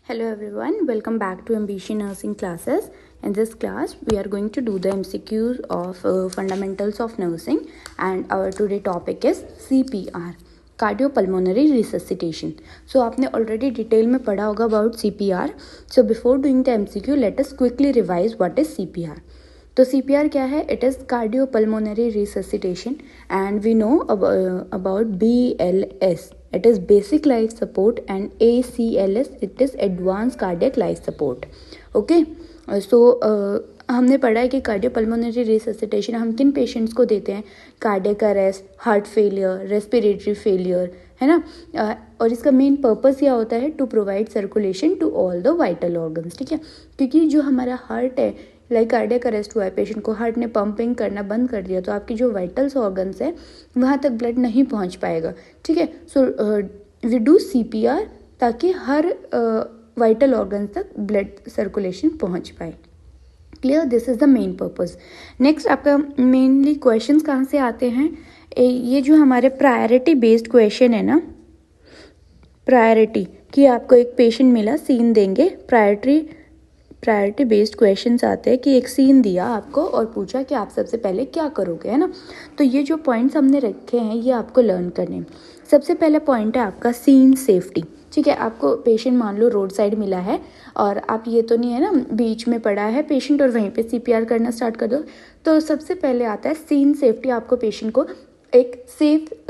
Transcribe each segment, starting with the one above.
Hello everyone, welcome back to Ambition Nursing classes. In this class, we are going to do the MCQs of Fundamentals of Nursing, and our today topic is CPR, Cardiopulmonary Resuscitation. So आपने already detail में पढ़ा होगा about CPR. So before doing the MCQ, let us quickly revise what is CPR. तो CPR क्या है? It is Cardiopulmonary Resuscitation, and we know about BLS. It is Basic Life Support, and ACLS it is Advanced Cardiac Life Support. Okay, so हमने पढ़ा है कि cardiopulmonary resuscitation हम किन patients को देते हैं? Cardiac arrest, heart failure, respiratory failure, है ना. और इसका मेन पर्पस क्या होता है? To provide circulation to all the vital organs. ठीक है, क्योंकि जो हमारा हार्ट है, लाइक कार्डियक अरेस्ट हुआ है पेशेंट को, हार्ट ने पंपिंग करना बंद कर दिया, तो आपकी जो वाइटल्स ऑर्गन्स है वहाँ तक ब्लड नहीं पहुँच पाएगा. ठीक है, सो वी डू CPR ताकि हर वाइटल ऑर्गन्स तक ब्लड सर्कुलेशन पहुँच पाए. Clear? This is the main purpose. Next आपका मेनली क्वेश्चंस कहाँ से आते हैं? ये जो हमारे प्रायोरिटी बेस्ड क्वेश्चन है ना, प्रायोरिटी कि आपको एक पेशेंट मिला, सीन देंगे, प्रायोरिटी बेस्ड क्वेश्चंस आते हैं कि एक सीन दिया आपको और पूछा कि आप सबसे पहले क्या करोगे, है ना. तो ये जो पॉइंट्स हमने रखे हैं ये आपको लर्न करने. सबसे पहला पॉइंट है आपका सीन सेफ्टी. ठीक है, आपको पेशेंट मान लो रोड साइड मिला है और आप ये तो नहीं है ना बीच में पड़ा है पेशेंट और वहीं पे CPR करना स्टार्ट कर दो. तो सबसे पहले आता है सीन सेफ्टी. आपको पेशेंट को एक सेफ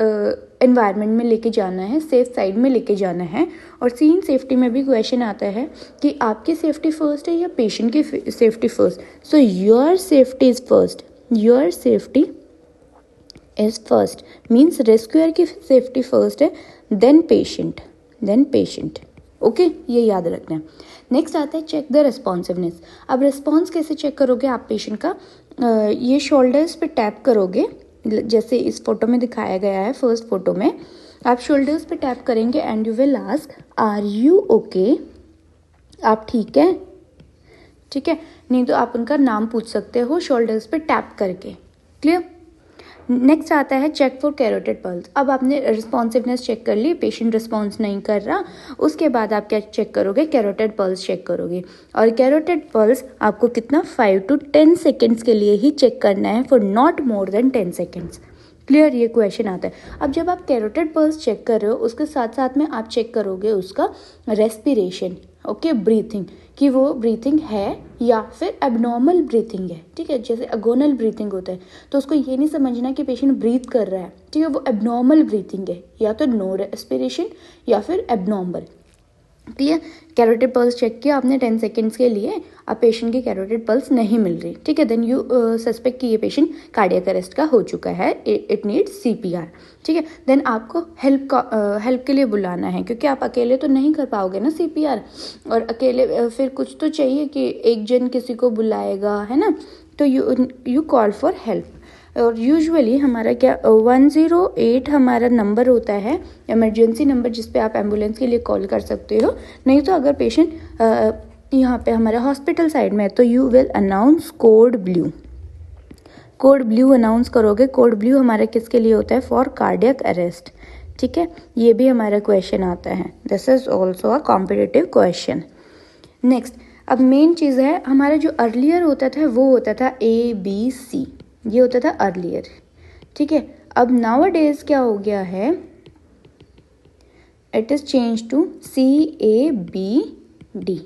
एनवायरनमेंट में लेके जाना है, सेफ साइड में लेके जाना है. और सीन सेफ्टी में भी क्वेश्चन आता है कि आपकी सेफ्टी फर्स्ट है या पेशेंट की safety first. So your safety is first, your safety is first means rescuer की सेफ्टी फर्स्ट है, देन पेशेंट. ओके, ये याद रखना है. नेक्स्ट आता है चेक द रिस्पॉन्सिवनेस. अब रिस्पॉन्स कैसे चेक करोगे आप पेशेंट का? ये शोल्डर्स पे टैप करोगे, जैसे इस फोटो में दिखाया गया है. फर्स्ट फोटो में आप शोल्डर्स पे टैप करेंगे and you will ask are you okay, आप ठीक है? ठीक है, नहीं तो आप उनका नाम पूछ सकते हो शोल्डर्स पे टैप करके. क्लियर? नेक्स्ट आता है चेक फॉर कैरोटिड पल्स. अब आपने रिस्पॉन्सिवनेस चेक कर ली, पेशेंट रिस्पॉन्स नहीं कर रहा, उसके बाद आप क्या चेक करोगे? कैरोटिड पल्स चेक करोगे. और कैरोटिड पल्स आपको कितना 5 to 10 सेकेंड्स के लिए ही चेक करना है, for not more than 10 seconds. Clear? ये क्वेश्चन आता है. अब जब आप कैरोटिड पल्स चेक कर रहे हो उसके साथ साथ में आप चेक करोगे उसका रेस्पिरेशन. ओके, ब्रीथिंग, कि वो ब्रीथिंग है या फिर एबनॉर्मल ब्रीथिंग है. ठीक है, जैसे अगोनल ब्रीथिंग होता है तो उसको ये नहीं समझना कि पेशेंट ब्रीथ कर रहा है. ठीक है, वो एबनॉर्मल ब्रीथिंग है, या तो नो रेस्पिरेशन या फिर abnormal. Clear? Carotid pulse check किया आपने 10 सेकेंड्स के लिए, अब पेशेंट की कैरोटिड पल्स नहीं मिल रही. ठीक है, देन यू सस्पेक्ट कि ये पेशेंट कार्डियक अरेस्ट का हो चुका है, इट नीड्स CPR. ठीक है, देन आपको हेल्प के लिए बुलाना है, क्योंकि आप अकेले तो नहीं कर पाओगे ना CPR, और अकेले फिर कुछ तो चाहिए कि एक जन किसी को बुलाएगा, है ना. तो यू कॉल फॉर हेल्प. और यूजुअली हमारा क्या 108 हमारा नंबर होता है, इमरजेंसी नंबर, जिस पे आप एम्बुलेंस के लिए कॉल कर सकते हो. नहीं तो अगर पेशेंट यहाँ पे हमारा हॉस्पिटल साइड में है तो you will announce code blue. Code blue announce करोगे. कोड ब्लू हमारा किसके लिए होता है? For cardiac arrest. ठीक है, ये भी हमारा क्वेश्चन आता है. This is also a competitive question. Next, अब मेन चीज़ है हमारा जो अर्लियर होता था वो होता था ABC, ये होता था अर्लियर. ठीक है, अब नाउ डेज क्या हो गया है? It is change to CABD.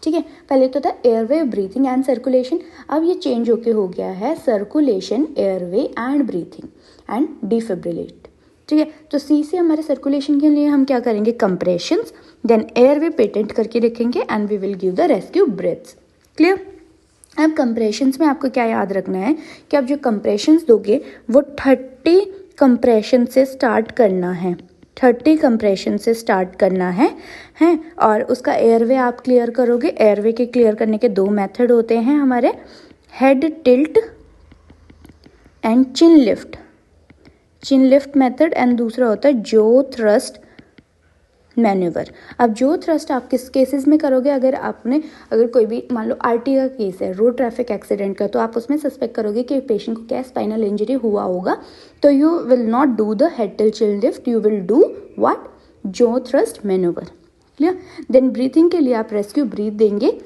ठीक है, पहले तो था एयरवे, ब्रीथिंग एंड सर्कुलेशन. अब ये चेंज होके हो गया है circulation, airway and breathing and डिफिब्रिलेट. ठीक है, तो C से हमारे सर्कुलेशन के लिए हम क्या करेंगे? कंप्रेशंस, देन एयरवे पेटेंट करके रखेंगे and we will give the rescue breaths. Clear? अब कंप्रेशंस में आपको क्या याद रखना है कि आप जो कंप्रेशंस दोगे वो 30 कंप्रेशन से स्टार्ट करना है, 30 कंप्रेशन से स्टार्ट करना है. और उसका एयरवे आप क्लियर करोगे. एयरवे के क्लियर करने के 2 मेथड होते हैं हमारे, head tilt and chin lift method, and दूसरा होता है जो थ्रस्ट मैन्यूवर. अब जो थ्रस्ट आप किस केसेस में करोगे? अगर कोई भी मान लो RT का केस है, रोड ट्रैफिक एक्सीडेंट का, तो आप उसमें सस्पेक्ट करोगे कि पेशेंट को क्या स्पाइनल इंजरी हुआ होगा, तो you will not do the head tilt chin lift, you will do what? जो thrust maneuver. Clear. Then breathing के लिए आप रेस्क्यू ब्रीथ देंगे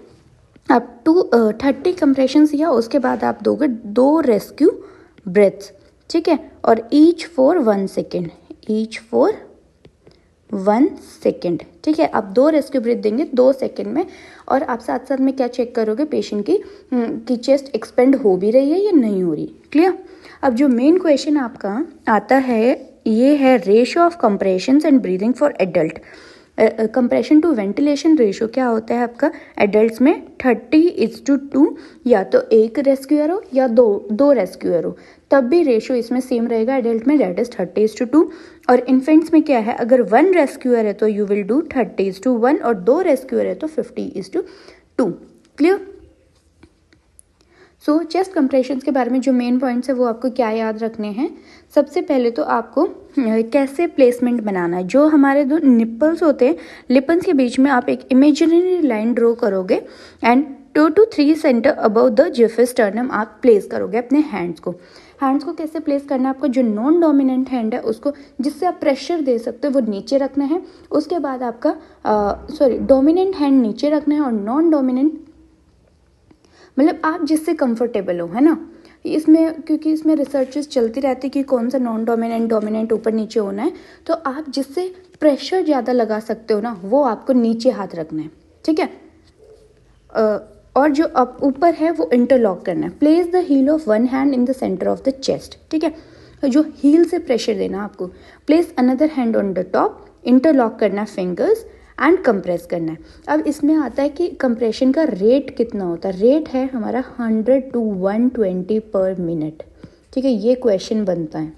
अप टू 30 कंप्रेशंस या उसके बाद आप दोगे 2 रेस्क्यू ब्रेथ्स, ठीक है, और each for 1 second, each for 1 second, ठीक है। आप 2 रेस्क्यू ब्रीथ देंगे 2 सेकेंड में, और आप साथ साथ में क्या चेक करोगे पेशेंट की चेस्ट एक्सपेंड हो भी रही है या नहीं हो रही, क्लियर। अब जो मेन क्वेश्चन आपका आता है ये है ratio of compressions and breathing for adult. Compression to ventilation ratio क्या होता है आपका एडल्ट्स में 30:2, या तो 1 रेस्क्यूअर हो या दो रेस्क्यूअर हो, तब भी रेशियो इसमें सेम रहेगा एडल्ट में, दैट इज 30:2। और इन्फेंट्स में क्या है, अगर 1 रेस्क्यूअर है तो यू विल डू 30:1, और 2 रेस्क्यूअर है तो 50:2, क्लियर। सो चेस्ट कंप्रेशंस के बारे में जो मेन पॉइंट्स है वो आपको क्या याद रखने हैं। सबसे पहले तो आपको कैसे प्लेसमेंट बनाना है। जो हमारे 2 निप्पल्स होते हैं, लिपन्स के बीच में आप एक इमेजिनरी लाइन ड्रॉ करोगे and 2 to 3 centre above the xiphisternum आप प्लेस करोगे अपने हैंड्स को। हैंड्स को कैसे प्लेस करना है, आपको जो नॉन डोमिनेंट हैंड है उसको जिससे आप प्रेशर दे सकते हो वो नीचे रखना है। उसके बाद आपका डोमिनेंट हैंड नीचे रखना है, और नॉन डोमिनेंट मतलब आप जिससे कंफर्टेबल हो, है ना। इसमें क्योंकि इसमें रिसर्चेस चलती रहती कि कौन सा नॉन डोमिनेंट डोमिनेंट ऊपर नीचे होना है, तो आप जिससे प्रेशर ज़्यादा लगा सकते हो ना वो आपको नीचे हाथ रखना है, ठीक है। और जो अब ऊपर है वो इंटरलॉक करना है। Place the heel of 1 hand in the centre of the chest, ठीक है, जो हील से प्रेशर देना आपको। Place another hand on the top, interlock करना फिंगर्स एंड कंप्रेस करना है। अब इसमें आता है कि कंप्रेशन का रेट कितना होता है। रेट है हमारा 100 to 120 पर मिनट, ठीक है, ये क्वेश्चन बनता है।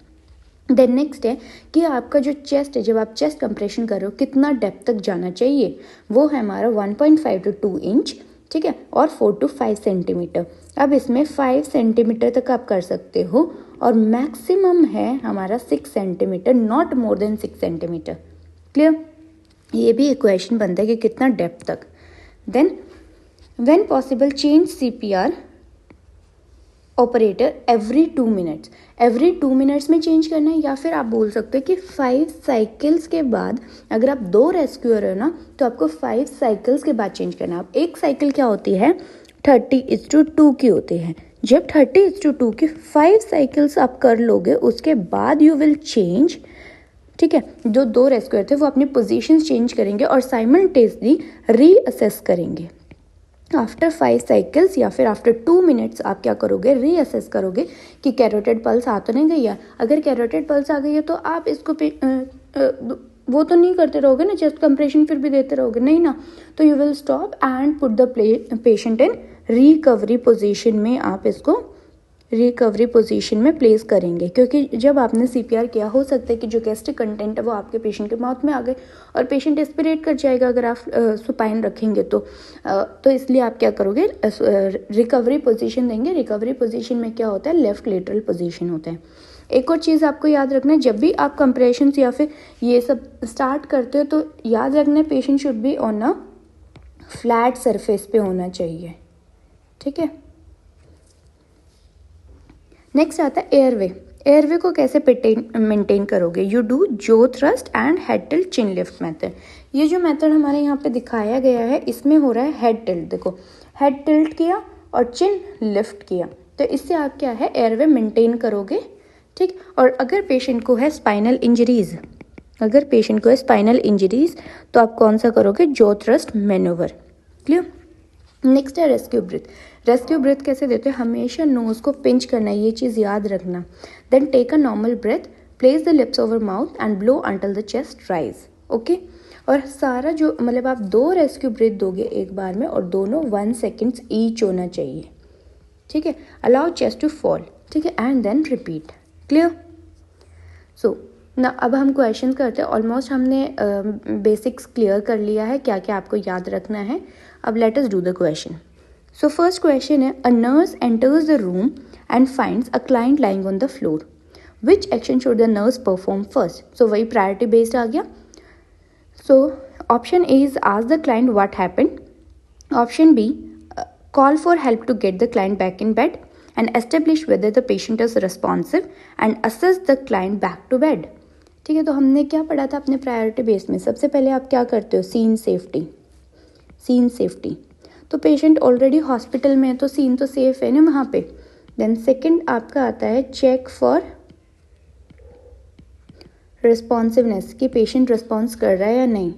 देन नेक्स्ट है कि आपका जो चेस्ट है, जब आप चेस्ट कंप्रेशन कर रहे हो कितना डेप्थ तक जाना चाहिए, वो है हमारा 1.5 to 2 इंच, ठीक है, और 4 to 5 सेंटीमीटर। अब इसमें 5 सेंटीमीटर तक आप कर सकते हो, और मैक्सिमम है हमारा 6 centimetre, not more then 6 centimetre, clear. ये भी एक क्वेश्चन बनता है कि कितना डेप्थ तक। Then when possible change CPR operator every 2 minutes. Every 2 minutes में चेंज करना है, या फिर आप बोल सकते हो कि 5 साइकिल्स के बाद, अगर आप 2 रेस्क्यूअर हो ना तो आपको 5 साइकिल्स के बाद चेंज करना है। अब एक साइकिल क्या होती है 30:2 की होती है। जब 30:2 की 5 साइकिल्स आप कर लोगे उसके बाद यू विल चेंज, ठीक है। जो 2 रेस्क्यूअर थे वो अपनी पोजीशंस चेंज करेंगे और साइमल्टेनियसली रीअसेस करेंगे। आफ्टर 5 साइकिल्स या फिर आफ्टर 2 मिनट्स आप क्या करोगे, रीअसेस करोगे कि कैरोटिड पल्स आ तो नहीं गई है। अगर कैरोटिड पल्स आ गई है तो आप इसको वो तो नहीं करते रहोगे ना, चेस्ट कंप्रेशन फिर भी देते रहोगे, नहीं ना, तो you will stop and put the patient in recovery position में। आप इसको रिकवरी पोजीशन में प्लेस करेंगे, क्योंकि जब आपने CPR किया हो सकता है कि जो गैस्ट्रिक कंटेंट है वो आपके पेशेंट के माउथ में आ गए और पेशेंट एस्पिरेट कर जाएगा अगर आप सुपाइन रखेंगे तो इसलिए आप क्या करोगे, रिकवरी पोजीशन देंगे। रिकवरी पोजीशन में क्या होता है, लेफ्ट लेटरल पोजीशन होता है। एक और चीज़ आपको याद रखना है, जब भी आप कंप्रेशंस या फिर ये सब स्टार्ट करते हो तो याद रखना है patient should be on a flat surface पे होना चाहिए, ठीक है। नेक्स्ट आता है एयरवे। एयरवे को कैसे मेंटेन करोगे, यू डू जो thrust and head tilt chin lift method. ये जो मेथड हमारे यहाँ पे दिखाया गया है इसमें हो रहा है हेड टिल्ट। देखो हेड टिल्ट किया और चिन लिफ्ट किया, तो इससे आप क्या है एयरवे मेंटेन करोगे, ठीक। और अगर पेशेंट को है स्पाइनल इंजरीज, अगर पेशेंट को है स्पाइनल इंजरीज तो आप कौन सा करोगे, जो थ्रस्ट मैनूवर, क्लियर। नेक्स्ट है रेस्क्यू ब्रीथ। रेस्क्यू ब्रीथ कैसे देते हैं, हमेशा नोज को पिंच करना है, ये चीज़ याद रखना। Then take a normal breath, place the lips over mouth and blow until the chest rise, okay. और सारा जो मतलब आप 2 रेस्क्यू ब्रीथ दोगे एक बार में और दोनों 1 सेकेंड्स ईच होना चाहिए, ठीक है। अलाउ चेस्ट टू फॉल, ठीक है, एंड देन रिपीट, क्लियर। सो ना अब हम क्वेश्चन करते हैं। ऑलमोस्ट हमने बेसिक्स क्लियर कर लिया है, क्या क्या आपको याद रखना है। अब let us do the question. So first question है, a nurse enters the room and finds a client lying on the floor, which action should the nurse perform first. So वही प्रायोरिटी बेस्ड आ गया। So option A is ask the client what happened, option B call for help to get the client back in bed and establish whether the patient is responsive and assess the client back to bed. ठीक है, तो हमने क्या पढ़ा था अपने priority base में? सबसे पहले आप क्या करते हो? Scene safety, scene safety. तो पेशेंट ऑलरेडी हॉस्पिटल में है तो सीन तो सेफ है ना वहाँ पे। देन सेकंड आपका आता है चेक फॉर रिस्पॉन्सिवनेस, कि पेशेंट रिस्पॉन्स कर रहा है या नहीं।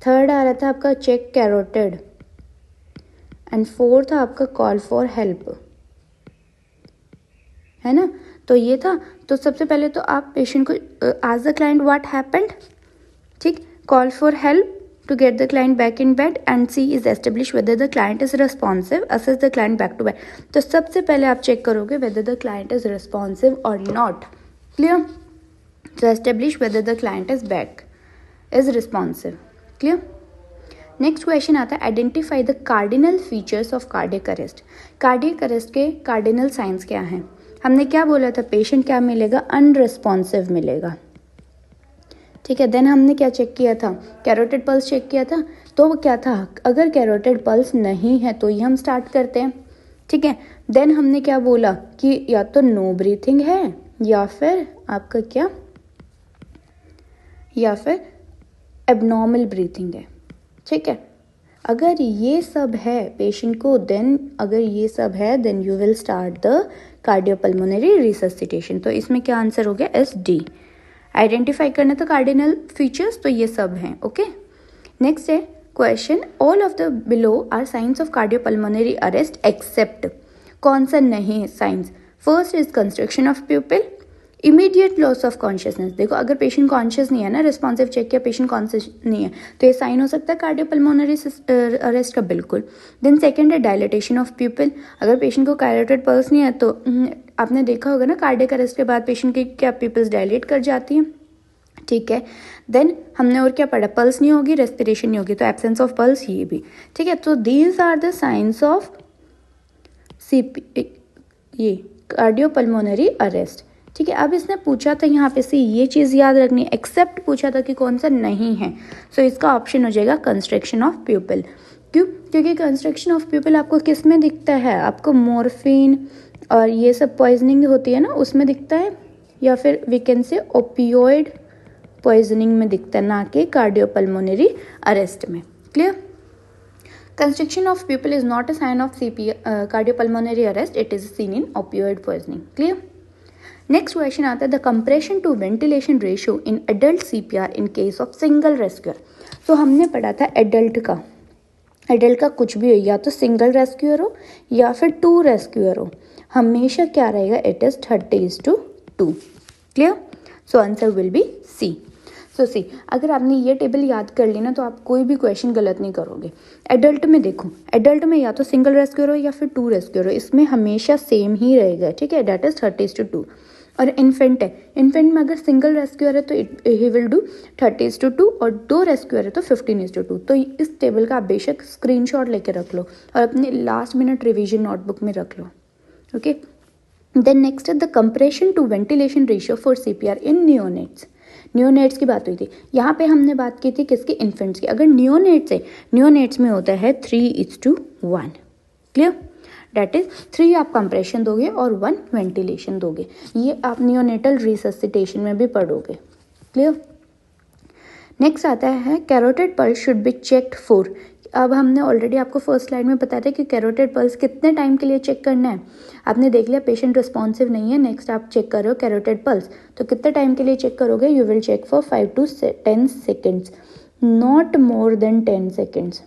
थर्ड आ रहा था आपका चेक कैरोटिड, एंड फोर्थ आपका कॉल फॉर हेल्प, है ना। तो ये था। तो सबसे पहले तो आप पेशेंट को ask the client what happened, ठीक, call for help to get the client back in bed and see is establish whether the client is responsive, assess the client back to bed। तो सबसे पहले आप check करोगे whether the client is responsive or not, clear। so establish whether the client is back is responsive, clear। Next question आता है identify the cardinal features of cardiac arrest. Cardiac arrest के cardinal science क्या हैं? हमने क्या बोला था? Patient क्या मिलेगा? अनरिस्पॉन्सिव मिलेगा, ठीक है। देन हमने क्या चेक किया था? कैरोटिड पल्स चेक किया था। तो वो क्या था? अगर कैरोटिड पल्स नहीं है तो ये हम स्टार्ट करते हैं, ठीक है। देन हमने क्या बोला कि या तो नो ब्रीथिंग है या फिर आपका क्या, या फिर एबनॉर्मल ब्रीथिंग है, ठीक है। अगर ये सब है पेशेंट को, देन अगर ये सब है then you will start the cardiopulmonary resuscitation. तो इसमें क्या आंसर हो गया? SD। आइडेंटिफाई करना था कार्डिनल फीचर्स, तो ये सब हैं, ओके। नेक्स्ट है question all of the below are signs of cardiopulmonary arrest except, कौन सा नहीं है signs? First is constriction of pupil, immediate loss of consciousness. देखो अगर पेशेंट कॉन्शियस नहीं है ना, रिस्पॉन्सिव चेक किया पेशेंट कॉन्शियस नहीं है, तो ये साइन हो सकता है कार्डियोपल्मोनरी अरेस्ट का, बिल्कुल। देन सेकंड है डायलेटेशन ऑफ प्यूपिल, अगर पेशेंट को कैरोटिड पल्स नहीं है तो आपने देखा होगा ना कार्डियक अरेस्ट के बाद पेशेंट की क्या प्यूपिल्स डायलेट कर जाती हैं, ठीक है। देन हमने और क्या पढ़ा? पल्स नहीं होगी, रेस्पिरेशन नहीं होगी, तो एब्सेंस ऑफ पल्स ये भी, ठीक है। तो these are the signs of ये कार्डियोपल्मोनरी अरेस्ट, ठीक है। अब इसने पूछा था यहाँ पे से ये चीज़ याद रखनी, एक्सेप्ट पूछा था कि कौन सा नहीं है, सो इसका ऑप्शन हो जाएगा कंस्ट्रक्शन ऑफ प्यूपिल। क्यों? क्योंकि कंस्ट्रक्शन ऑफ प्यूपिल आपको किस में दिखता है? आपको मॉर्फिन और ये सब पॉइजनिंग होती है ना उसमें दिखता है, या फिर we can say opioid poisoning में दिखता है, ना कि कार्डियोपल्मोनरी अरेस्ट में, clear. Constriction of pupil is not a sign of cardiopulmonary arrest, it is seen in opioid poisoning, clear. Next question आता है the compression to ventilation ratio in adult CPR in case of single rescuer. तो हमने पढ़ा था adult का कुछ भी हो, या तो सिंगल रेस्क्यूअर हो या फिर 2 रेस्क्यूअर हो, हमेशा क्या रहेगा? It is 30:2, clear. So answer will be C। So C, अगर आपने ये टेबल याद कर ली ना तो आप कोई भी क्वेश्चन गलत नहीं करोगे। एडल्ट में देखो, एडल्ट में या तो सिंगल रेस्क्यूअर हो या फिर 2 रेस्क्यूअर हो, इसमें हमेशा सेम ही रहेगा, ठीक है, डेट इज 30:2। और इन्फेंट है, इन्फेंट में अगर सिंगल रेस्क्यूअर है तो ही विल डू 30:2, और 2 रेस्क्यूअर है तो 15:2। तो इस टेबल का आप बेशक स्क्रीनशॉट लेके रख लो और अपने लास्ट मिनट रिवीजन नोटबुक में रख लो, ओके। देन नेक्स्ट है the compression to ventilation ratio for CPR in neonates. Neonates की बात हुई थी, यहाँ पे हमने बात की थी किसकी? इन्फेंट्स की। अगर नियोनेट्स है, नियोनेट्स में होता है 3:1, क्लियर। डेट इज 3 आप कंप्रेशन दोगे और 1 वेंटिलेशन दोगे, ये आप नियोनेटल रिससिटेशन में भी पढ़ोगे, क्लियर। नेक्स्ट आता है carotid pulse should be checked for. अब हमने ऑलरेडी आपको फर्स्ट स्लाइड में बताया था कि कैरोटिड पल्स कितने टाइम के लिए चेक करना है। आपने देख लिया पेशेंट रिस्पॉन्सिव नहीं है, नेक्स्ट आप चेक कर रहे हो कैरोटिड पल्स, तो कितने टाइम के लिए चेक करोगे? You will check for 5 to 10 seconds, not more than 10 seconds.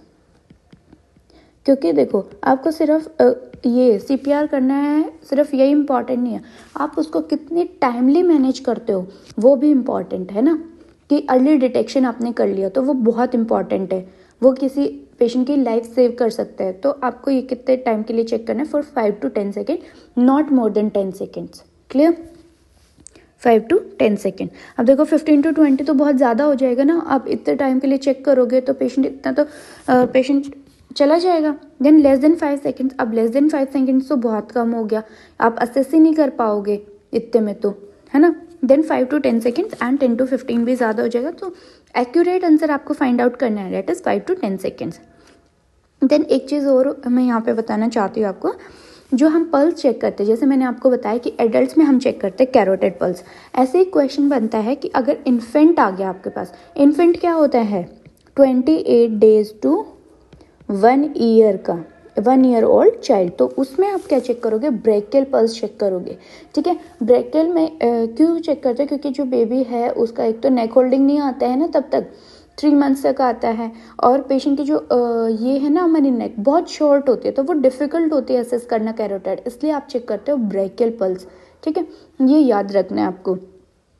क्योंकि देखो आपको सिर्फ ये CPR करना है, सिर्फ यही इम्पॉर्टेंट नहीं है, आप उसको कितनी टाइमली मैनेज करते हो वो भी इम्पॉर्टेंट है ना। कि अर्ली डिटेक्शन आपने कर लिया तो वो बहुत इंपॉर्टेंट है, वो किसी पेशेंट की लाइफ सेव कर सकता है। तो आपको ये कितने टाइम के लिए चेक करना है? For 5 to 10 second, not more than 10 seconds, clear. 5 to 10 second. अब देखो 15 to 20 तो बहुत ज़्यादा हो जाएगा ना, आप इतने टाइम के लिए चेक करोगे तो पेशेंट इतना तो पेशेंट चला जाएगा। देन लेस देन 5 सेकेंड्स, अब लेस देन 5 सेकेंड्स तो बहुत कम हो गया, आप असेस ही नहीं कर पाओगे इतने में, तो है ना। Then 5 to 10 seconds and 10 to 15 भी ज़्यादा हो जाएगा, तो एक्यूरेट आंसर आपको फाइंड आउट करना है, that is 5 to 10 seconds. Then एक चीज़ और मैं यहाँ पे बताना चाहती हूँ आपको जो हम पल्स चेक करते हैं, जैसे मैंने आपको बताया कि एडल्ट्स में हम चेक करते हैं कैरोटिड पल्स, ऐसे ही क्वेश्चन बनता है कि अगर इन्फेंट आ गया आपके पास, इन्फेंट क्या होता है 28 डेज टू 1 ईयर का, 1 ईयर ओल्ड चाइल्ड, तो उसमें आप क्या चेक करोगे, ब्रेकियल पल्स चेक करोगे। ठीक है, ब्रेकियल में क्यों चेक करते हैं, क्योंकि जो बेबी है उसका एक तो नेक होल्डिंग नहीं आता है ना, तब तक 3 मंथ्स तक आता है, और पेशेंट की जो ये है ना हमारी नेक बहुत शॉर्ट होती है, तो वो डिफिकल्ट होती है असेस करना कैरोटिड, इसलिए आप चेक करते हो ब्रेकियल पल्स। ठीक है, ये याद रखना है आपको।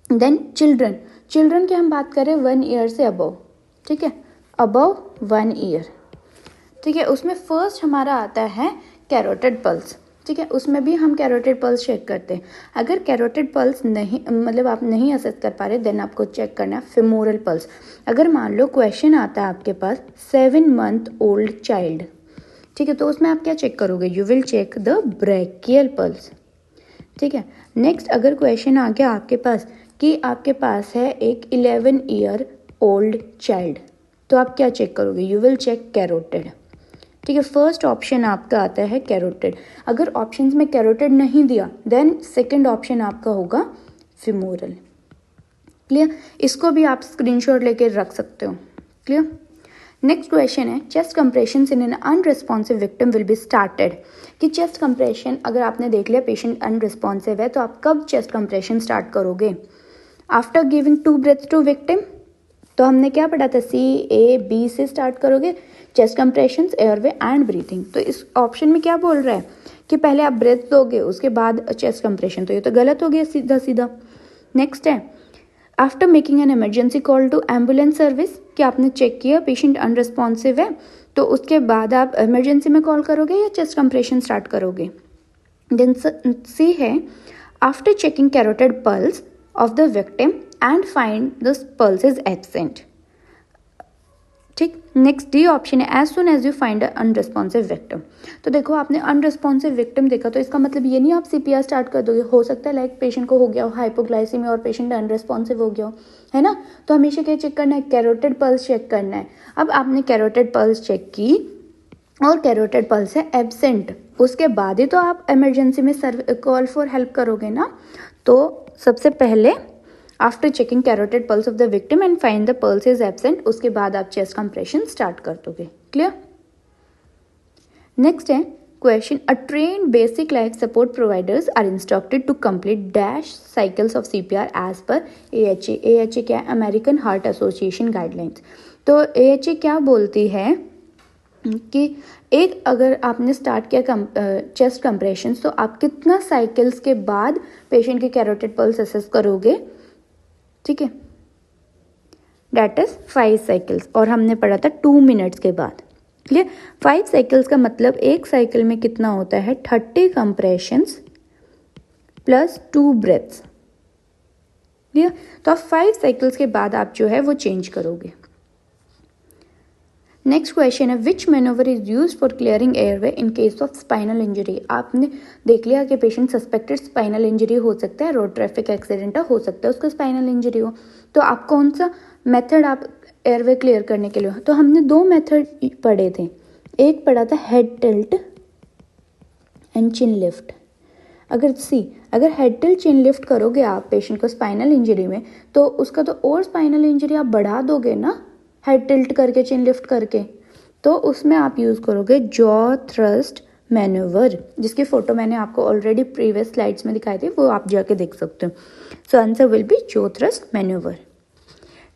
देन चिल्ड्रन की हम बात करें 1 ईयर से अबव, ठीक है, अबव 1 ईयर, ठीक है, उसमें फर्स्ट हमारा आता है कैरोटिड पल्स। ठीक है, उसमें भी हम कैरोटिड पल्स चेक करते हैं। अगर कैरोटिड पल्स नहीं, मतलब आप नहीं असेस कर पा रहे, देन आपको चेक करना है फेमोरल पल्स। अगर मान लो क्वेश्चन आता है आपके पास 7 मंथ ओल्ड चाइल्ड, ठीक है, तो उसमें आप क्या चेक करोगे, you will check the brachial pulse. ठीक है, नेक्स्ट अगर क्वेश्चन आ गया आपके पास कि आपके पास है एक 11 ईयर ओल्ड चाइल्ड, तो आप क्या चेक करोगे, यू विल चेक कैरोटिड। ठीक है, फर्स्ट ऑप्शन आपका आता है कैरोटिड। अगर ऑप्शंस में कैरोटिड नहीं दिया, देन सेकंड ऑप्शन आपका होगा फेमोरल। क्लियर, इसको भी आप स्क्रीनशॉट लेके रख सकते हो। क्लियर, नेक्स्ट क्वेश्चन है chest compression in an unresponsive victim will be started, कि चेस्ट कंप्रेशन अगर आपने देख लिया पेशेंट अनरिस्पॉन्सिव है, तो आप कब चेस्ट कंप्रेशन स्टार्ट करोगे, after giving 2 breaths to victim, तो हमने क्या पढ़ा था, CAB से स्टार्ट करोगे, chest compression, airway and breathing. तो इस ऑप्शन में क्या बोल रहा है कि पहले आप ब्रेथ दोगे उसके बाद चेस्ट कंप्रेशन, तो ये तो गलत हो गया सीधा सीधा। नेक्स्ट है after making an emergency call to ambulance service, कि आपने चेक किया पेशेंट अनरिस्पॉन्सिव है, तो उसके बाद आप इमरजेंसी में कॉल करोगे या चेस्ट कंप्रेशन स्टार्ट करोगे। देन सी है after checking carotid pulse of the victim and find the pulse is absent. ठीक, नेक्स्ट डी ऑप्शन है as soon as you find unresponsive victim. तो देखो आपने अनरिस्पॉन्सिव विक्टिम देखा, तो इसका मतलब ये नहीं आप CPR स्टार्ट कर दोगे, हो सकता है लाइक पेशेंट को हो गया हो हाइपोग्लाइसीमिया और पेशेंट अनरिस्पॉन्सिव हो गया हो, है ना, तो हमेशा क्या चेक करना है, कैरोटिड पल्स चेक करना है। अब आपने कैरोटिड पल्स चेक की और कैरोटिड पल्स है एब्सेंट, उसके बाद ही तो आप इमरजेंसी में कॉल फॉर हेल्प करोगे ना। तो सबसे पहले after checking carotid pulse of the victim and find the pulse is absent, उसके बाद आप चेस्ट कंप्रेशन स्टार्ट कर दोगे। क्लियर, नेक्स्ट है question a trained basic life support providers are instructed to complete dash cycles of CPR as per AHA क्या है, American Heart Association guidelines. तो AHA क्या बोलती है कि एक अगर आपने स्टार्ट किया चेस्ट कंप्रेशन, तो आप कितना साइकिल्स के बाद पेशेंट की कैरोटिड पल्स असेस करोगे। ठीक है, डेट इज 5 साइकिल्स, और हमने पढ़ा था 2 मिनट्स के बाद। क्लियर, 5 साइकिल्स का मतलब एक साइकिल में कितना होता है 30 कंप्रेशंस प्लस 2 ब्रेथ्स। क्लियर, तो आप 5 साइकिल्स के बाद आप जो है वो चेंज करोगे। नेक्स्ट क्वेश्चन है which maneuver is use for clearing airway in case of spinal injury. आपने देख लिया कि पेशेंट सस्पेक्टेड स्पाइनल इंजरी हो सकता है, रोड ट्रैफिक एक्सीडेंट हो सकता है उसका स्पाइनल इंजरी हो, तो आप कौन सा मेथड आप एयरवे क्लियर करने के लिए, तो हमने 2 मेथड पढ़े थे, एक पढ़ा था head tilt and chin lift. अगर हेड टिल्ट चिन लिफ्ट करोगे आप पेशेंट को स्पाइनल इंजरी में, तो उसका तो और स्पाइनल इंजरी आप बढ़ा दोगे ना, हेड टिल्ट करके चिन लिफ्ट करके, तो उसमें आप यूज़ करोगे जॉ थ्रस्ट मैन्यूवर, जिसकी फोटो मैंने आपको ऑलरेडी प्रीवियस स्लाइड्स में दिखाई थी, वो आप जाके देख सकते हो। So answer will be jaw thrust manoeuvre.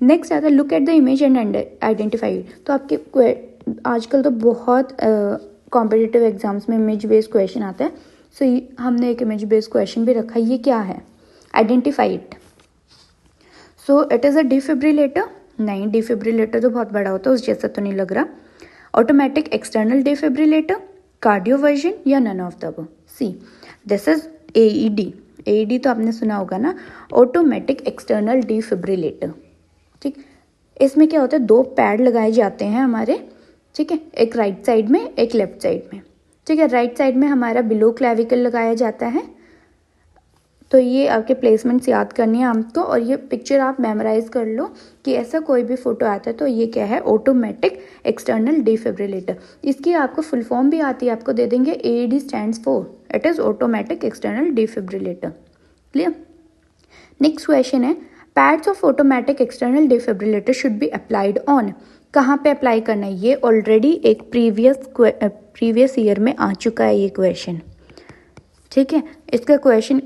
Next आता है look at the image and identify. तो आपके आजकल तो बहुत कॉम्पिटिटिव एग्जाम्स में इमेज बेस्ड क्वेश्चन आता है, सो हमने एक इमेज बेस्ड क्वेश्चन भी रखा है, ये क्या है, identify it. So it is a defibrillator, नहीं डिफिब्रिलेटर तो बहुत बड़ा होता है, उस जैसा तो नहीं लग रहा। ऑटोमेटिक एक्सटर्नल डिफिब्रिलेटर, कार्डियोवर्जन या none of the above. See this is AED तो आपने सुना होगा ना, ऑटोमेटिक एक्सटर्नल डिफिब्रिलेटर। ठीक, इसमें क्या होता है 2 पैड लगाए जाते हैं हमारे, ठीक है, एक राइट साइड में एक लेफ्ट साइड में। ठीक है, राइट साइड में हमारा बिलो क्लैविकल लगाया जाता है, तो ये आपके प्लेसमेंट्स याद करनी है आपको, और ये पिक्चर आप मेमोराइज कर लो कि ऐसा कोई भी फोटो आता है तो ये क्या है, ऑटोमेटिक एक्सटर्नल डिफिब्रिलेटर। इसकी आपको फुल फॉर्म भी आती है, आपको दे देंगे, AED stands for, it is automatic external defibrillator. Clear. Next question है, pads of automatic external defibrillator should be applied on. कहाँ पे अप्लाई करना है, ये ऑलरेडी एक प्रीवियस ईयर में आ चुका है ये क्वेश्चन, ठीक है। इसका क्वेश्चन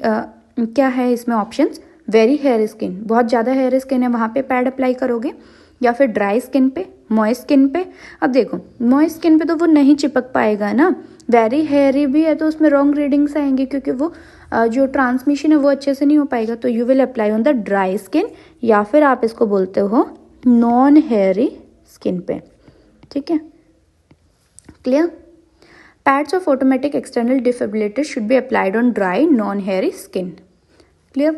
क्या है इसमें ऑप्शंस, वेरी हेयर स्किन, बहुत ज़्यादा हेयर स्किन है वहाँ पे पैड अप्लाई करोगे, या फिर ड्राई स्किन पे, मॉइस्ट स्किन पे। अब देखो मॉइस्ट स्किन पे तो वो नहीं चिपक पाएगा ना, वेरी हेयरी भी है तो उसमें रॉन्ग रीडिंग्स आएंगे क्योंकि वो जो ट्रांसमिशन है वो अच्छे से नहीं हो पाएगा। तो you will apply on the dry skin, या फिर आप इसको बोलते हो नॉन हेयरी स्किन पे, ठीक है। Clear. Pads of automatic external defibrillator should be applied on dry non hairy skin. Clear.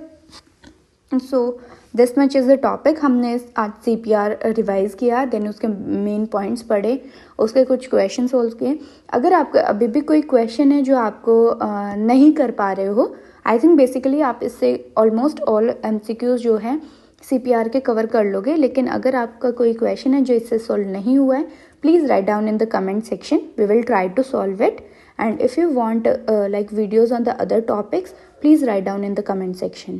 So this much is the topic. हमने आज CPR रिवाइज किया, देन उसके मेन पॉइंट्स पढ़े, उसके कुछ क्वेश्चन सोल्व किए। अगर आपका अभी भी कोई क्वेश्चन है जो आपको नहीं कर पा रहे हो, आई थिंक बेसिकली आप इससे ऑलमोस्ट ऑल MCQs जो हैं CPR के कवर कर लोगे। लेकिन अगर आपका कोई क्वेश्चन है जो इससे सॉल्व नहीं हुआ है, please write down in the comment section, we will try to solve it. And if you want like videos on the other topics, please write down in the comment section.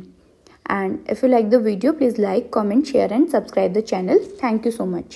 And if you like the video, please like, comment, share and subscribe the channel. Thank you so much.